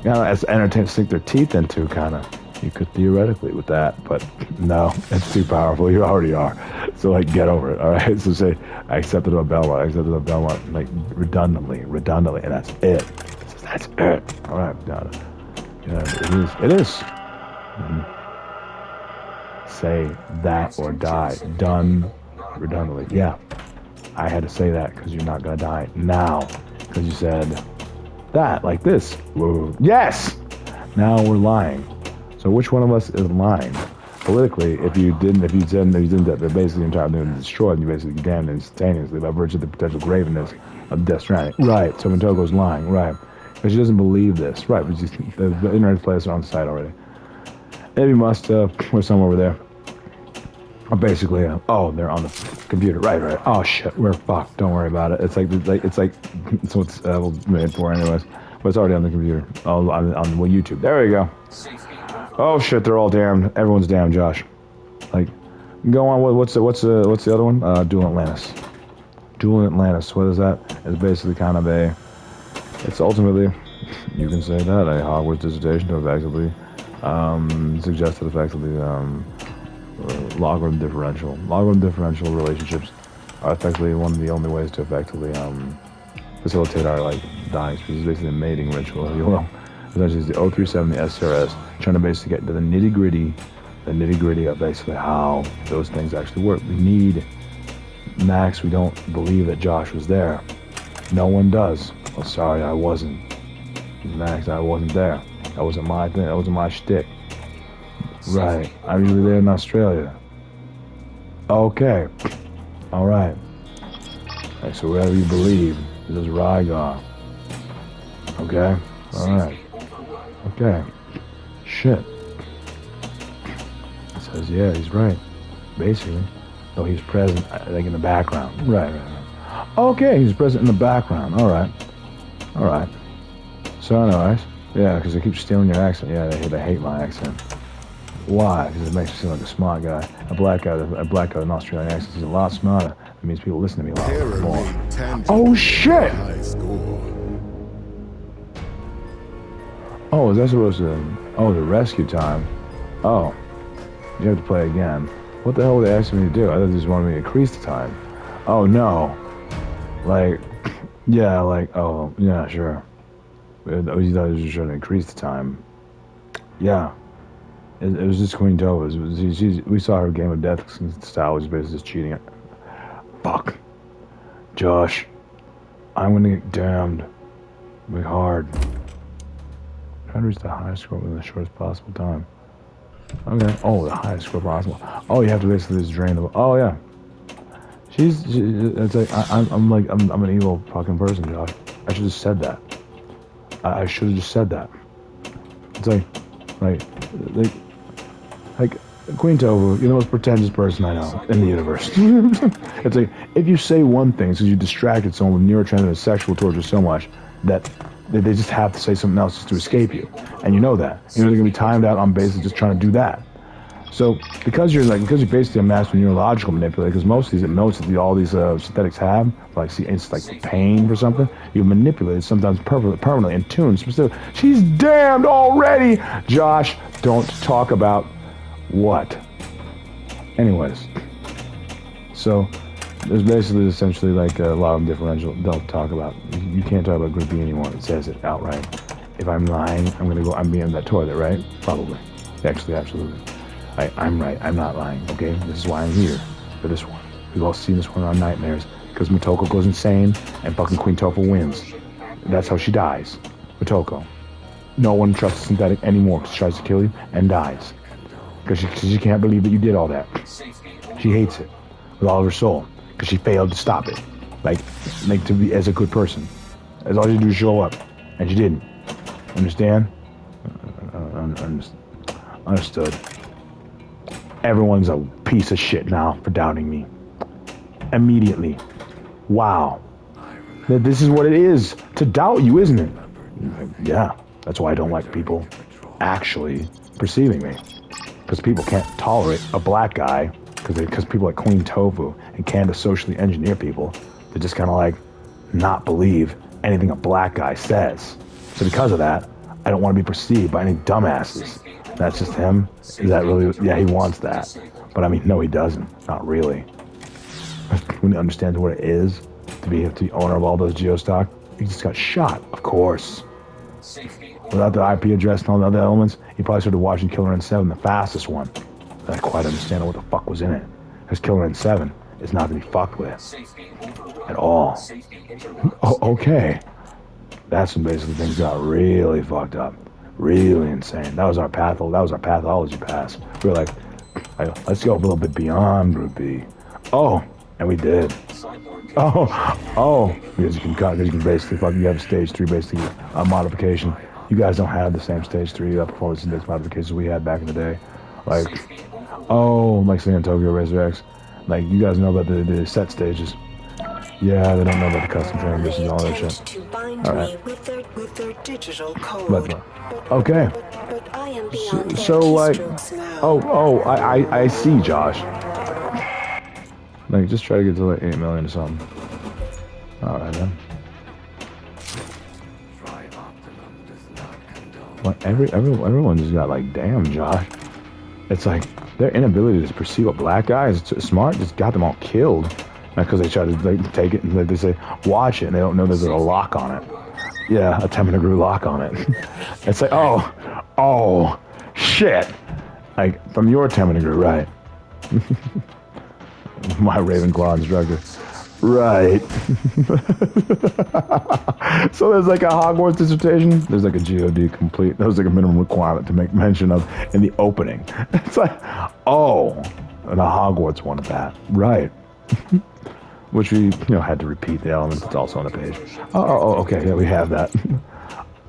as entertain, sink their teeth into, kind of. You could theoretically with that, but no, it's too powerful. You already are. So like, get over it. All right. So say, I accepted a Belmont. I accepted a Belmont, like redundantly, and that's it. That's it. All right. Yeah, it is. Mm-hmm. Say that or die. Done redundantly. Yeah. I had to say that because you're not gonna die now. Because you said that like this. Whoa. Yes. Now we're lying. So which one of us is lying? Politically, if you didn't that basically the entire thing was destroyed, you basically damned instantaneously by virtue of the potential graveness of Death Stranding. Right, so Mintogo's lying, right. Because she doesn't believe this. Right, but the internet players are on the site already. Maybe we're somewhere over there. Basically, they're on the computer. Right. Oh shit, we're fucked. Don't worry about it. It's like so it's made for anyways. But it's already on the computer. On YouTube. There we go. Oh shit, they're all damned. Everyone's damned, Josh. Like, go on. What's the other one? Dual Atlantis. Dual Atlantis. What is that? It's basically kind of it's ultimately, you can say that, a Hogwarts dissertation to effectively suggested effectively logarithm differential relationships are effectively one of the only ways to effectively facilitate our like dying species. Basically a mating ritual, if you will. Essentially, it's the 037, the SRS, trying to basically get to the nitty gritty of basically how those things actually work. We need Max. We don't believe that Josh was there. No one does. Well, sorry, I wasn't. Max, I wasn't there. That wasn't my thing. That wasn't my shtick. Right. I'm usually there in Australia. Okay. All right. Right, so whatever you believe, this is Rygar. Okay? All right. Okay. Shit. It says, yeah, he's right. Basically. Though he's present, like in the background. Right. Okay, he's present in the background. All right. So, anyways. Yeah, because they keep stealing your accent. Yeah, they hate my accent. Why? Because it makes me seem like a smart guy. A black guy with an Australian accent is a lot smarter. It means people listen to me a lot more. Oh, shit! Oh, is that supposed to... Oh, the rescue time. Oh. You have to play again. What the hell were they asking me to do? I thought they just wanted me to increase the time. Oh, no. Like... Yeah, like... Oh, yeah, sure. You thought it was just trying to increase the time. Yeah. It was just Queen Tova. We saw her Game of Death style, which is basically just cheating. Fuck. Josh. I'm gonna get damned. Be hard. Try to reach the highest score within the shortest possible time. Okay. Oh, the highest score possible. Oh, you have to basically just drain the... Oh, yeah. It's like, I'm an evil fucking person, Josh. I should have said that. I should have just said that. It's like Queen Tofu, you're the most pretentious person I know in the universe. It's like, if you say one thing, because you distracted someone with neurotransmitter sexual torture so much that they just have to say something else just to escape you. And you know that. You know they're going to be timed out on basically just trying to do that. So, because you're basically a master neurological manipulator, because most of these emotes that all these synthetics have, like, see, it's like pain for something, you manipulate it sometimes permanently in tune. She's damned already! Josh, don't talk about what? Anyways. So, there's basically essentially like a lot of differential. Don't talk about. You can't talk about Group B anymore. It says it outright. If I'm lying, I'm being in that toilet, right? Probably. Actually, absolutely. I'm right. I'm not lying, okay? This is why I'm here. For this one. We've all seen this one on Nightmares. Because Motoko goes insane and fucking Queen Tofu wins. That's how she dies. Motoko. No one trusts synthetic anymore because she tries to kill you and dies. Because she can't believe that you did all that. She hates it with all of her soul. Because she failed to stop it. Like to be as a good person. As all you do is show up. And she didn't. Understand? Understood. Everyone's a piece of shit now for doubting me. Immediately. Wow. This is what it is to doubt you, isn't it? Yeah. That's why I don't like people actually perceiving me. Because people can't tolerate a black guy. Because people like Queen Tofu and Candace socially engineer people to just kind of like not believe anything a black guy says. So because of that, I don't want to be perceived by any dumbasses. That's just him? Is that really? Yeah, he wants that. But I mean, no, he doesn't. Not really. When he understands what it is to be owner of all those geostock, he just got shot, of course. Without the IP address and all the other elements, he probably started watching Killer N7, the fastest one. I quite understand what the fuck was in it. Because Killer N7 is not to be fucked with. At all. Oh, okay. That's when basically things got really fucked up. Really insane. That was our pathology pass. We were like, let's go a little bit beyond Group B. Oh, and we did. Oh, because you can basically you have stage 3 basically modification. You guys don't have the same stage 3 performance index modifications we had back in the day. Like saying Tokyo Razor X. Like, you guys know about the set stages. Yeah, they don't know about the custom transitions and all that shit. Alright. With their digital code. But okay. But I am beyond So like, now. I see, Josh. Like, just try to get to like 8 million or something. Alright, then. Well, everyone just got like, damn, Josh. It's like their inability to perceive a black guy is smart just got them all killed. Because they try to like take it and they say, watch it, and they don't know there's a lock on it. Yeah, a 10-degree lock on it. It's like, oh, shit. Like, from your 10-degree, right. My Ravenclaw instructor. Right. So there's like a Hogwarts dissertation. There's like a GOD complete. There's like a minimum requirement to make mention of in the opening. It's like, oh, and a Hogwarts one of that. Right. Which we, had to repeat the elements. It's also on the page. Oh, okay. Yeah, we have that.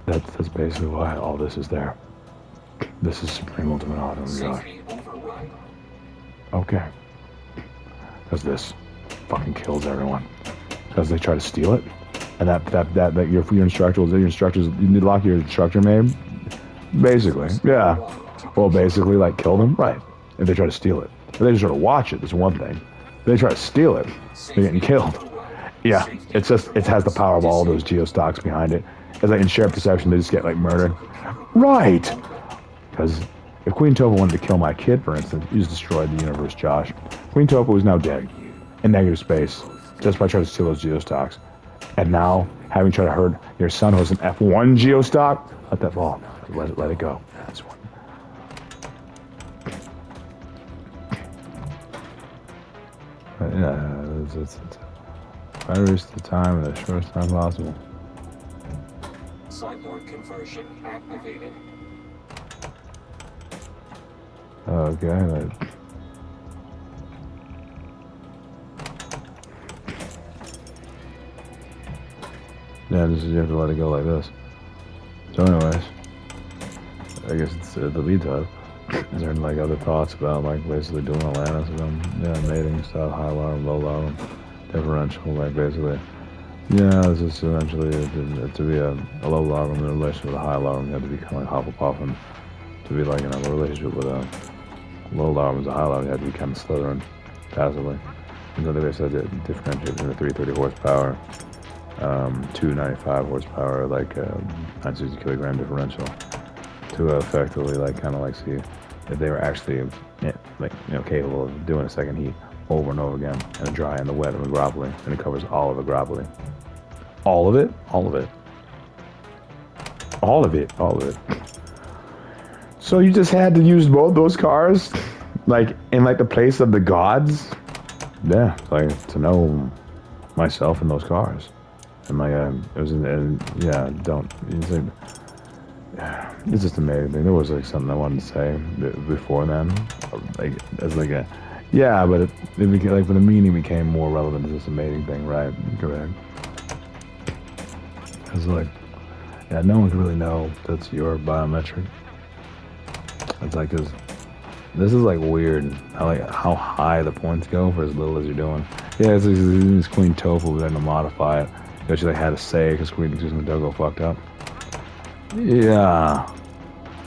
That's basically why all this is there. This is Supreme Ultimate Autumn, Josh. Okay. Because this fucking kills everyone. Because they try to steal it. And that your instructors, you need to lock your instructor name. Basically. Yeah. Well, basically, like, kill them. Right. If they try to steal it. If they just try to watch it, that's one thing. If they try to steal it, they're getting killed. Yeah. It's just, it has the power of all those geostocks behind it. Because like in shared perception, they just get like murdered. Right. Because if Queen Tofa wanted to kill my kid, for instance, you just destroyed the universe, Josh. Queen Tofa is now dead in negative space just by trying to steal those geostocks. And now, having tried to hurt your son who was an F1 geostock, let that fall. Let it go. That's one. Yeah, it's try to reach the time in the shortest time possible. Cyborg conversion activated. Okay, like, yeah, you have to let it go like this. So anyways, I guess it's the lead time. Is there any like other thoughts about like basically doing Atlantis with them? Yeah, mating stuff, high alarm, low alarm, differential, like basically. Yeah, this is eventually to be a low alarm in a relationship with a high alarm. You have to be kind of like Hufflepuff, and to be like in a relationship with a low alarm as a high alarm, you have to be kind of Slytherin passively. And so they basically differentiate between the 330 horsepower, 295 horsepower, like 960 kilogram differential, to effectively like kind of like see if they were actually capable of doing a second heat over and over again, and the dry and the wet and the groppily, and it covers all of the groppily. All of it? All of it. All of it. All of it. So you just had to use both those cars? Like, in like the place of the gods? Yeah, like, to know myself in those cars. And like, it was, yeah, don't, it's just amazing. There was like something I wanted to say before then. Like, as like a, yeah, but it became, like, the meaning became more relevant to this amazing thing, right? Correct. It's like, yeah, no one can really know that's your biometric. It's like this is like weird how high the points go for as little as you're doing. Yeah, it's Queen Tofu, but then to modify it, because she like had to say because Queen Tofu fucked up. Yeah,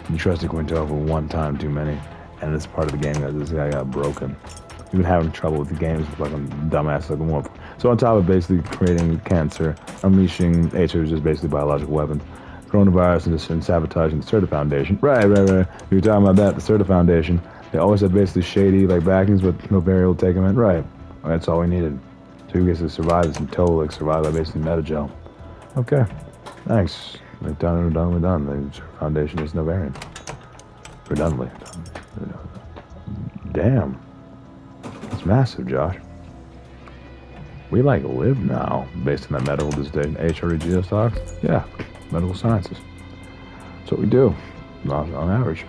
you trusted Queen Tofu one time too many, and this part of the game that this guy got broken. You've been having trouble with the games with like a dumbass like more. So on top of basically creating cancer, unleashing HOs, just basically biological weapons, coronavirus, and sabotaging the CERTA Foundation. Right. You were talking about that, the CERTA Foundation. They always had basically shady like backings, but no burial take them in. Right. That's all we needed. So you guys to survive this and total like survive by basically metagel. Okay. Thanks. Like done. The CERTA Foundation is no variant. Redundantly. Damn. It's massive, Josh. We like live now based on that medical dissertation. HRE geostocks? Yeah, medical sciences. That's what we do, on average.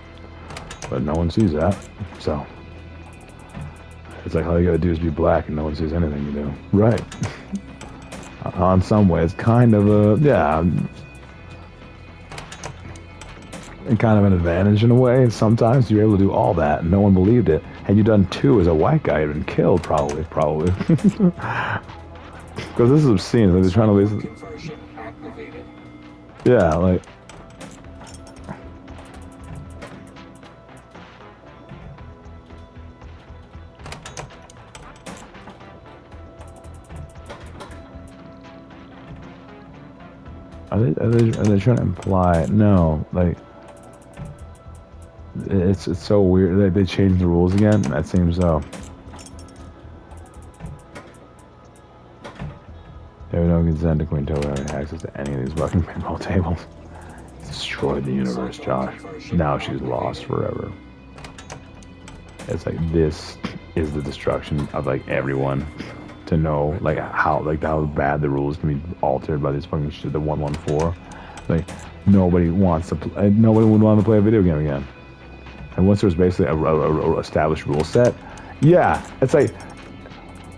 But no one sees that, so it's like all you gotta do is be black and no one sees anything you do. Right. On some way, it's kind of a, yeah, and kind of an advantage in a way. Sometimes you're able to do all that and no one believed it. Had you done two as a white guy, you'd been killed, probably. Because this is obscene. Like they're trying to yeah, like. Are they trying to imply? No, like. It's so weird. They changed the rules again. That seems so. have no consent to Queen Tofu having access to any of these fucking pinball tables. Destroyed the universe, Josh. Now she's lost forever. It's like this is the destruction of like everyone to know like how bad the rules can be altered by this fucking shit. The 114. Like nobody wants to. Nobody would want to play a video game again. And once there's basically a established rule set, yeah, it's like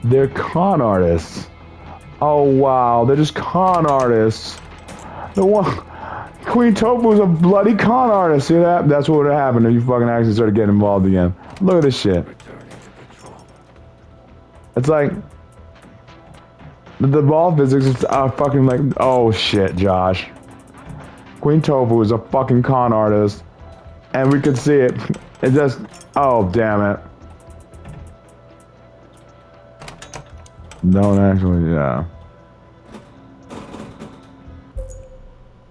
they're con artists. Oh wow, they're just con artists. The one Queen Tofu is a bloody con artist. See that? That's what would have happened if you fucking actually started getting involved again. Look at this shit. It's like the ball physics is fucking like, oh shit, Josh. Queen Tofu is a fucking con artist, and we could see it. It just, oh damn it. Don't actually, yeah.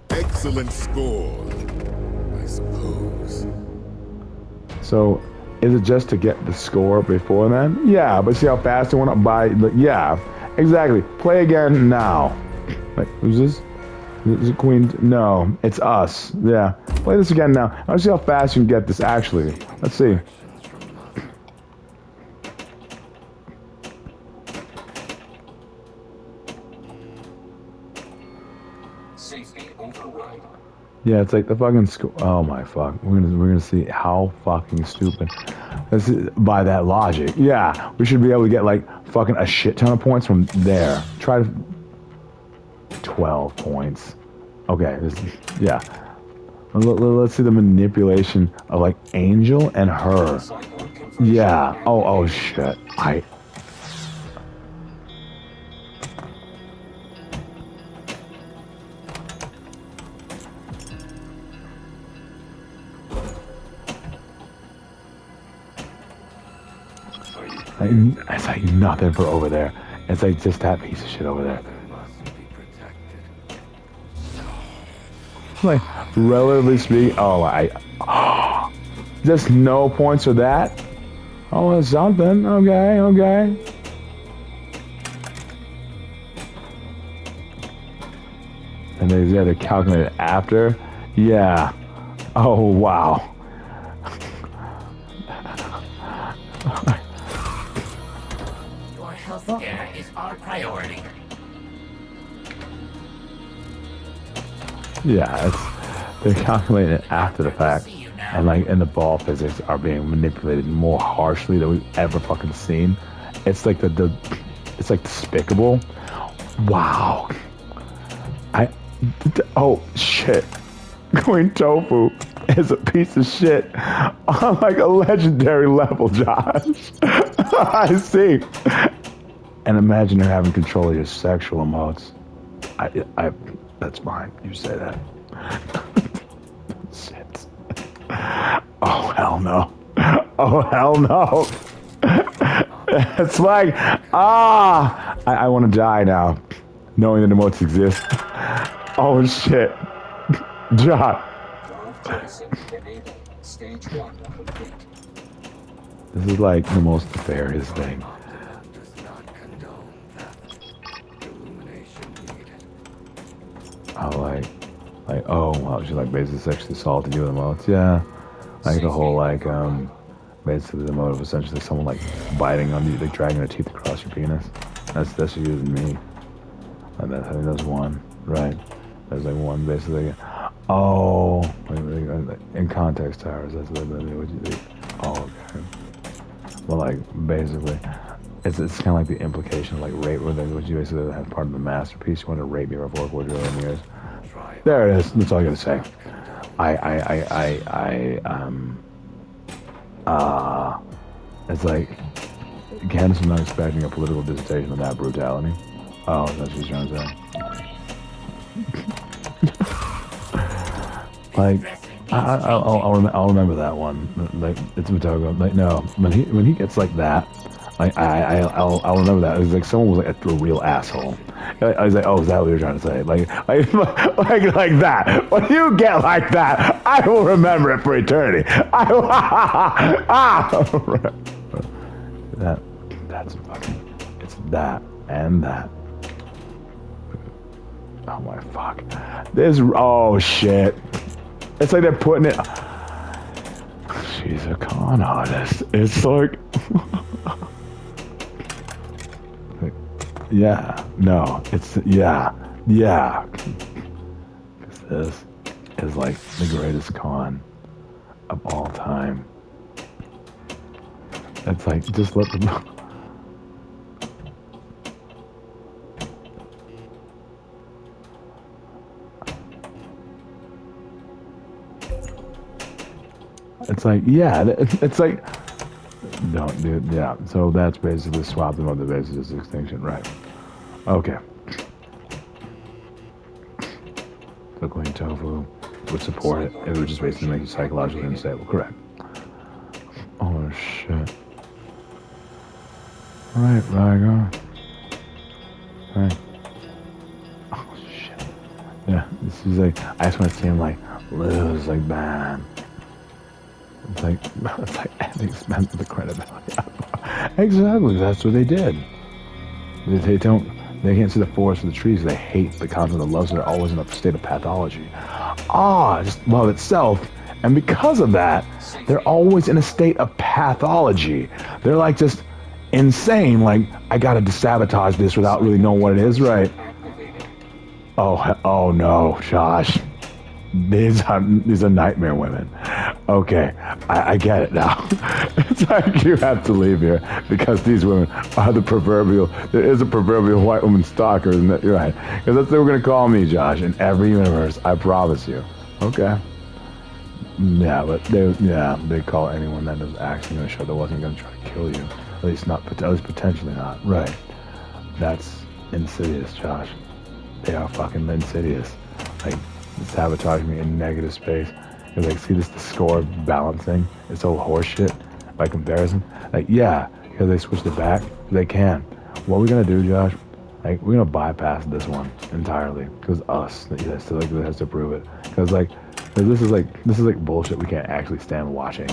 Excellent score, I suppose. So, is it just to get the score before then? Yeah, but see how fast it went up by, like, yeah, exactly. Play again now. Like, who's this? Is it Queen? No, it's us. Yeah. Play this again now. Let's see how fast you can get this actually. Let's see. Safety override. Yeah, it's like the fucking score. Oh my fuck. We're gonna see how fucking stupid. This is, by that logic. Yeah, we should be able to get like fucking a shit ton of points from there. Try to 12 points. Okay, yeah. Let's see the manipulation of like Angel and her. Yeah. Oh shit. It's like nothing for over there. It's like just that piece of shit over there. Like, relatively speaking, just no points for that? Oh, it's something. Okay. And they calculate it after? Yeah. Oh, wow. Your healthcare is our priority. Yeah, they're calculating it after the fact, and the ball physics are being manipulated more harshly than we've ever fucking seen. It's like it's like despicable. Wow. Oh shit. Queen Tofu is a piece of shit on like a legendary level, Josh. I see. And imagine her having control of your sexual emotes. That's fine. You say that. Shit. Oh, hell no. Oh, hell no. It's like, I want to die now, knowing that emotes exist. Oh, shit. John. Stage 1 complete. This is like the most nefarious thing. Oh, wow, she like basically sexually assaulted you with emotes. Yeah. Like the whole basically the mode of essentially someone like biting on you, like dragging their teeth across your penis. That's what you're using me. And I think that's one. Right. There's like one basically. Oh, in context towers, that's what you do. Oh, okay. Well, like basically, it's kind of like the implication of like rape, where would you basically have part of the masterpiece. You want to rape me before 4 years. There it is. That's all I gotta say. It's like Candace was not expecting a political dissertation of that brutality. Oh, that's what she's trying to say. Like, I'll remember that one. Like, it's Matogo. Like, no, when he gets like that, I'll remember that. It was like someone was like a real asshole. I was like, oh, is that what you're trying to say? Like that. When you get like that, I will remember it for eternity. That's fucking. It's that and that. Oh my fuck. Oh shit. It's like they're putting it. She's a con artist. It's like. Yeah. No. It's. Yeah. Yeah. Because this is like the greatest con of all time. It's like, just let them. It's like, yeah, it's like, don't do, yeah. So that's basically swap them on the basis of extinction, right? Okay. So clean tofu would support it. It would just basically make you psychologically unstable, correct? Oh shit. Right, Vigo. Right. Oh shit. Yeah, this is like, I just want to see him like lose like bad. It's like at the expense of the credibility. Exactly, that's what they did. They can't see the forest for the trees. They hate the concept of love, so they're always in a state of pathology. Just love itself. And because of that, they're always in a state of pathology. They're like just insane. Like, I gotta sabotage this without really knowing what it is, right? Oh no, Josh. These are nightmare women. Okay, I get it now. It's like you have to leave here because these women are the proverbial. There is a proverbial white woman stalker, isn't it? You're right. Because that's what we're gonna call me, Josh, in every universe. I promise you. Okay. Yeah, but they call anyone that is actually gonna show that wasn't gonna try to kill you. At least potentially not. Right. That's insidious, Josh. They are fucking insidious. Like, sabotage me in negative space. You're like, see this, the score balancing? It's all horseshit by comparison. Like, yeah, because they switched it back. They can. What we're gonna do, Josh? Like, we're gonna bypass this one entirely because us that has to prove it. Because like, this is like bullshit. We can't actually stand watching.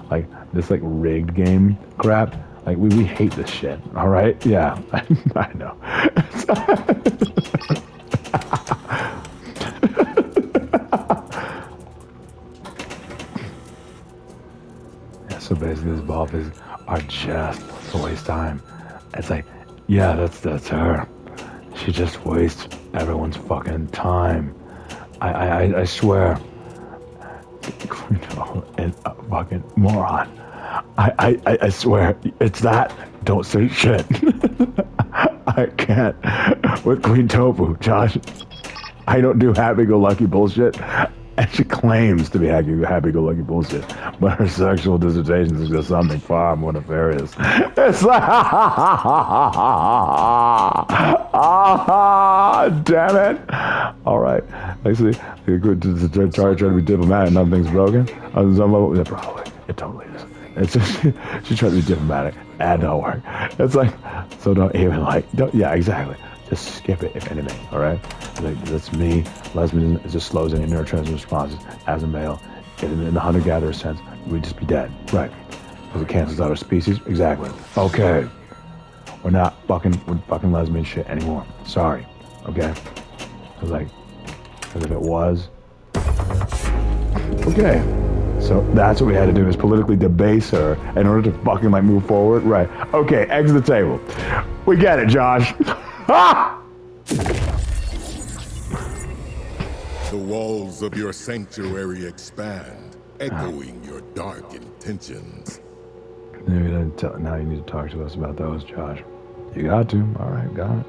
Like this like rigged game crap. Like we hate this shit. All right? Yeah, I know. So basically, these ball physics are just to waste time. It's like, yeah, that's her. She just wastes everyone's fucking time. I swear. And a fucking moron. I swear, it's that. Don't say shit. I can't. With Queen Tofu, Josh. I don't do happy-go-lucky bullshit. And she claims to be happy-go-lucky bullshit, but her sexual dissertations is just something far more nefarious. It's like, damn it! All right, actually, try to be diplomatic. Nothing's broken. On some level, yeah, probably it totally is. It's just she tried to be diplomatic. That don't work. It's like, so don't even yeah, exactly. Just skip it, if anything, all right? Like, that's me. Lesbianism, it just slows any neurotransmitter responses. As a male, in the hunter-gatherer sense, we'd just be dead, right? Because it cancels out our species, exactly. Okay, we're not fucking lesbian shit anymore. Sorry, okay? Because if it was, okay. So that's what we had to do, is politically debase her in order to fucking move forward, right? Okay, exit the table. We get it, Josh. Ah! The walls of your sanctuary expand, echoing your dark intentions. Now you need to talk to us about those, Josh. You got to. All right, got it.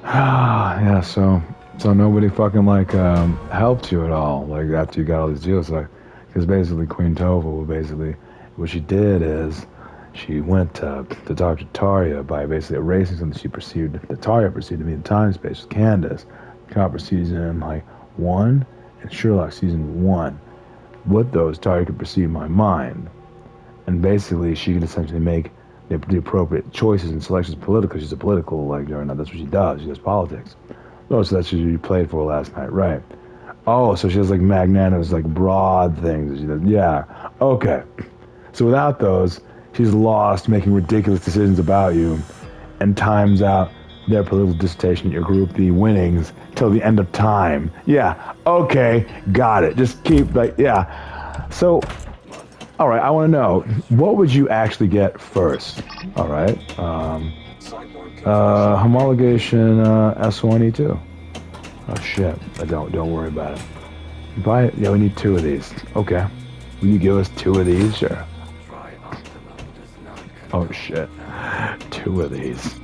Yeah, so nobody fucking helped you at all, like after you got all these deals, like, because basically Queen Tova, what she did is she went to talk to Taria by basically erasing something that Taria perceived to be in time space with Candace. Copper season 1 and Sherlock season 1. With those, Taria could perceive my mind, and basically she could essentially make the appropriate choices and selections political. She's a political juggernaut. That's what she does. She does politics. Oh, so that's what you played for last night, right? Oh, so she has magnanimous, broad things. She does. Yeah. Okay. So without those, she's lost making ridiculous decisions about you, and times out their political dissertation, your group, the winnings till the end of time. Yeah, okay, got it. Just keep like, yeah. So, all right, I want to know, what would you actually get first? All right, homologation S1E2. Oh shit, don't worry about it. Buy it. Yeah, we need 2 of these. Okay, will you give us 2 of these? Sure. Try optimum does not Oh shit, 2 of these.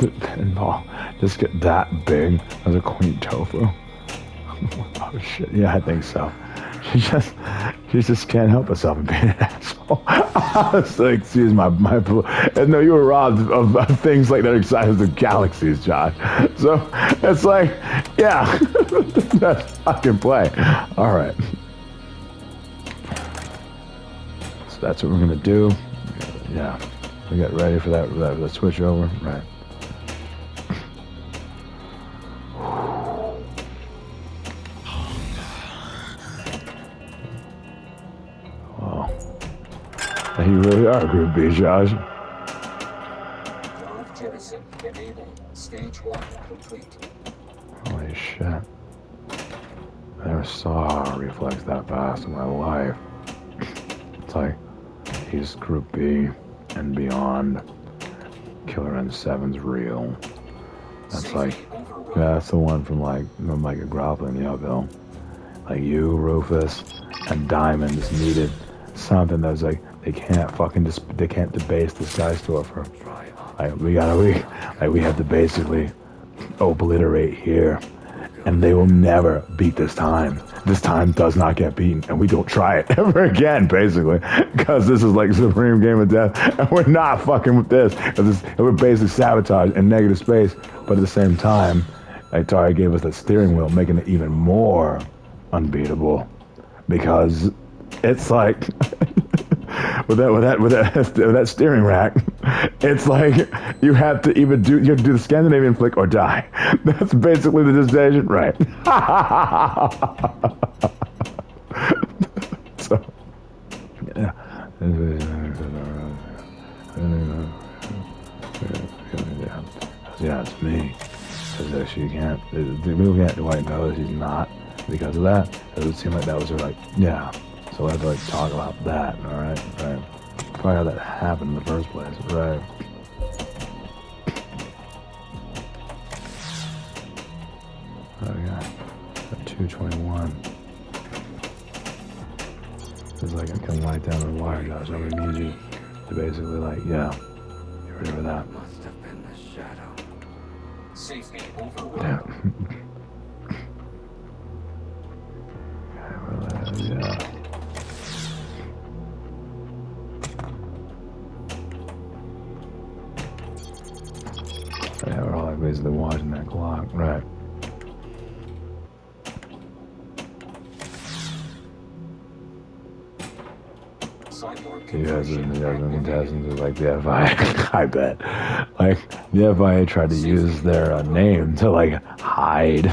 Pinball. Just get that big as a queen tofu. Oh shit, yeah, I think so. She just can't help herself and be an asshole. So, excuse my no, you were robbed of things like that excited the galaxies, Josh. So it's like, yeah, that's fucking play. All right. So that's what we're gonna do. Yeah, we get ready for that switch over, right? You really are Group B, Josh. Drive jettison enabled. Stage 1 complete. Holy shit. I never saw a reflex that fast in my life. It's like, he's Group B and beyond. Killer N7's real. That's like, yeah, that's the one from like a Groveling in Yellville. Like you, Rufus, and Diamond is needed. Something that's like, they can't debase this guy's store for. Like we have to basically obliterate here, and they will never beat this time. This time does not get beaten, and we don't try it ever again, basically, because this is like supreme game of death, and we're not fucking with this, because we're basically sabotage and negative space. But at the same time, Atari gave us the steering wheel, making it even more unbeatable, because it's like. With that steering rack, it's like you have to do the Scandinavian flick or die. That's basically the decision, right? So, yeah. Yeah, it's me. Because she can't. The people can't Dwight knows he's not because of that. It would seem like that was her, like, yeah. So we have to like talk about that, all right? Right. Probably how that happened in the first place, right? Okay. 221. It's like I'm coming right down the wire, Josh. I'm gonna need you to basically like, yeah, get rid of that. Must have been the shadow. Safety override. Yeah. Okay, well, yeah. Yeah, we're all like basically watching that clock, right? You guys are contestants are like the FIA. I bet. Like the FIA tried to use their name to like hide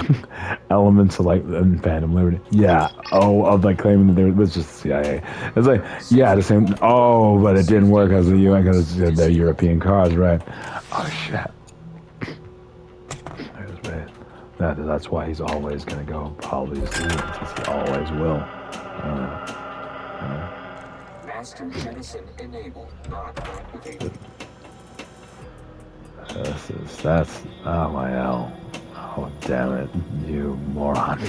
elements of like Phantom Liberty. Yeah. Oh, of like claiming that there was just the CIA. It's like, yeah, the same. Oh, but it didn't work because of the UN, because they're European cars, right? Oh shit. That's why he's always gonna go. Probably just leave, because he always will. Master jettison enabled. Not activated. That's oh my hell. Oh damn it, you moron.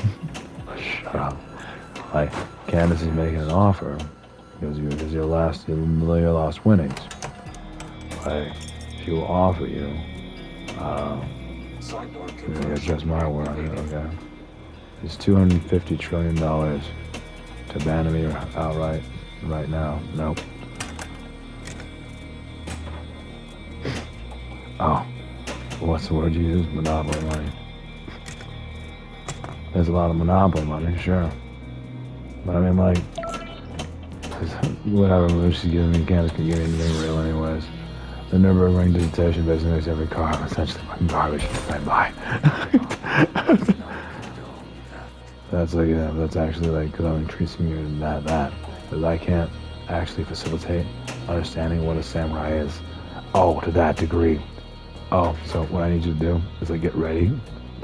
Shut up. Like Candace is making an offer because your last winnings. Like she will offer you. Yeah, just my word. Okay. It's $250 trillion to abandon me outright right now. Nope. Oh, what's the word you use? Monopoly money. There's a lot of monopoly money, sure. But I mean, like, whatever she's giving me, Candace can give me anything real anyways. The Nürburgring dissertation basically makes every car essentially fucking garbage right by. That's like, yeah, that's actually like, because I'm increasing you in that. Because I can't actually facilitate understanding what a samurai is. Oh, to that degree. Oh, so what I need you to do is like get ready.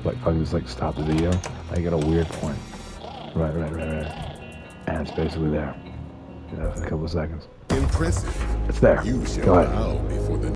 Like fucking just like stop the video. I get a weird point. Right. And it's basically there. For a couple of seconds. Impressive. It's there. You shall Go ahead. bow before the